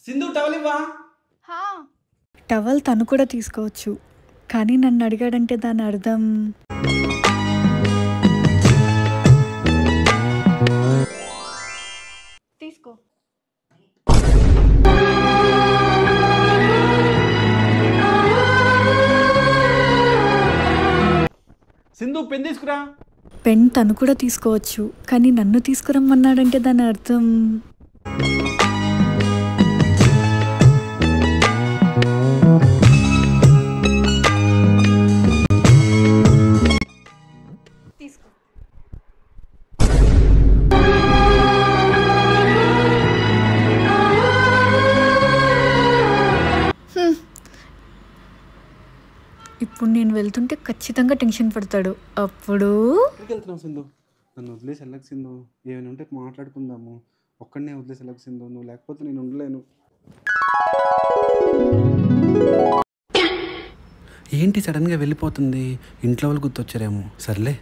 Sindhu towel ఇవ్వా. Towel తను కూడా తీసుకోవచ్చు, కానీ నన్ను అడిగాడంటే దాని అర్థం తీసుకో. సింధు పెన్ తీసుకురా. పెన్ తను కూడా తీసుకోవచ్చు, కానీ నన్ను తీసుకురమ్మన్నాడంటే దాని అర్థం తీసుకో. ఇప్పుడు నేను వెళ్తుంటే ఖచ్చితంగా టెన్షన్ పడతాడు. అప్పుడు ఎక్కడికి వెళ్తున్నావు సింధు? నన్ను వదిలేసి వెళ్ళకు సింధు. ఏమైనా ఉంటే మాట్లాడుకుందాము. ఒక్కడనే వదిలేసి వెళ్ళకు సింధు. నువ్వు లేకపోతే నేను ఉండలేను. ఏంటి సడన్గా వెళ్ళిపోతుంది? ఇంట్లో వాళ్ళు గుర్తొచ్చారేమో. సర్లే.